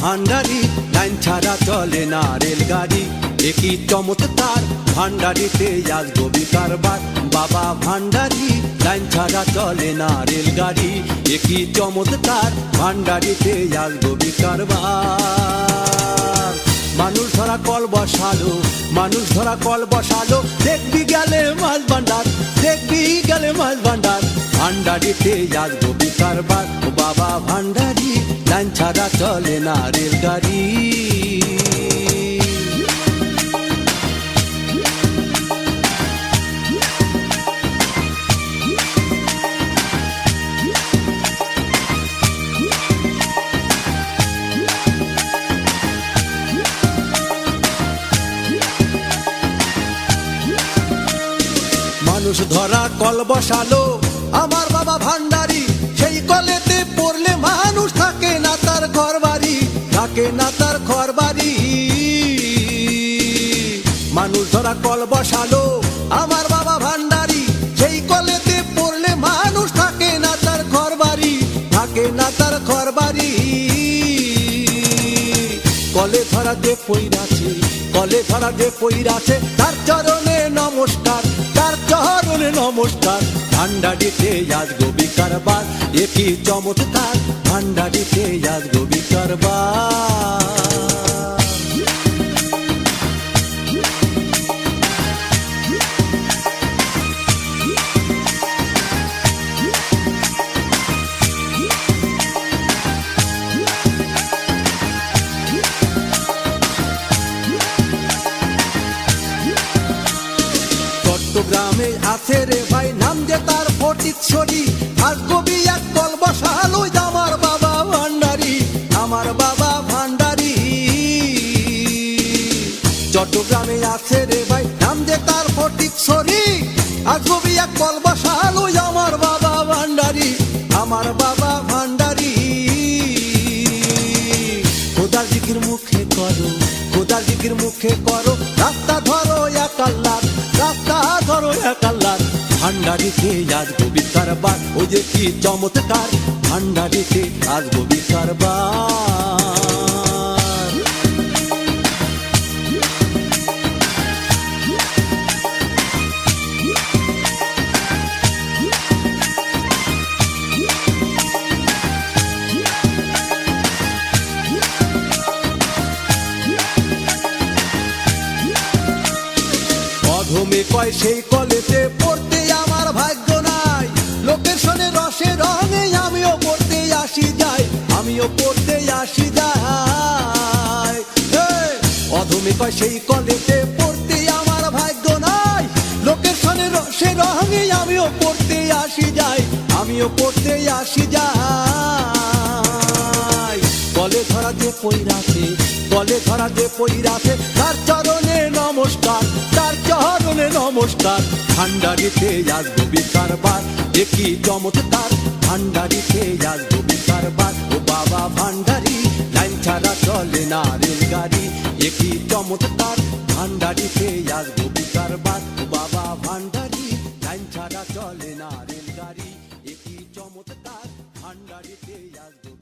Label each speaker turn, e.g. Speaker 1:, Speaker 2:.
Speaker 1: ভান্ডারি, line ছাড়া চলে না রেলগাড়ি। একই চমৎকার ভান্ডারিতে আসবো বিকারবার। বাবা ভান্ডারি, লাইন ছাড়া চলে না রেলগাড়ি। একই চমৎকার ভান্ডারিতে আসবো বিকারবার। মানুষ ধরা কল বসালো, মানুষ ধরা কল বসালো, দেখবি গেলে মাছ ভান্ডার, দেখবি গেলে মাছ ভান্ডার। ভান্ডারিতে আসবো বিকারবার। ও বাবা ভান্ডারি, লাইন ছাড়া চলে না রেলগাড়ি। মানুষ ধরা কল বসালো আমার বাবা ভান্ডারি, সেই কলেতে পড়লে মানুষ থাকে না তার ঘর বাড়ি, থাকে না তার ঘর বাড়ি। মানুষ ধরা কল বসালো আমার বাবা ভান্ডারি, সেই কলেতে পড়লে মানুষ থাকে না তার ঘর বাড়ি, থাকে না তার ঘর বাড়ি। কলে ধরা যে পইরাছে, কলে ধরা যে পইরাছে, তার চরণে নমস্কার, তার চরণে নমস্কার। ভান্ডারিতে আসবো বিকারবার। একই চমৎকার ভান্ডারিতে আসবো বিকারবার। চট্টগ্রামে আছে রে ভাই নাম যে তার ফটিকছড়ি, আসবি এক কল বসালো আমার বাবা ভান্ডারি, আমার বাবা ভান্ডারি। চট্টগ্রামে আছে রে ভাই নাম যে তার ফটিকছড়ি, আসবি এক কল বসালো আমার বাবা ভান্ডারি, আমার বাবা ভান্ডারি। খোদার জিকির মুখে করো, খোদার জিকির মুখে করো, রাস্তা ধরো এক আল্লাহ, রাস্তা ধরো এক আল্লাহ। ভান্ডারিতে আসবো বিকারবার। ওই যে কি চমৎকার ভান্ডারিতে আসবো বিকারবার। অধমে কয় সেই কলেতে পড়তে আমার ভাগ্য নাই, লোকের শোনে রসে রঙে আমিও পড়তে আসি যাই, আমিও পড়তে আসি যাই। অধমে কয় সেই কলেতে পড়তে আমার ভাগ্য নাই, লোকের শোনে রসে রঙে আমিও পড়তে আসি যাই, আমিও পড়তে আসি যাই। কলে ধরা যে পইরাছে, কলে ধরা যে পইরাছে, তার চরণে নমস্কার, তার চরণে নমস্কার। ভান্ডারিতে আসবো বিকারবার। একই চমৎকার ভান্ডারিতে আসবো বিকারবার। ও বাবা ভান্ডারি, লাইন ছাড়া চলে না রেলগাড়ি। একই চমৎকার ভান্ডারিতে আসবো বিকারবার। ও বাবা ভান্ডারি, লাইন ছাড়া চলে না রেলগাড়ি। একই চমৎকার ভান্ডারিতে আসবো।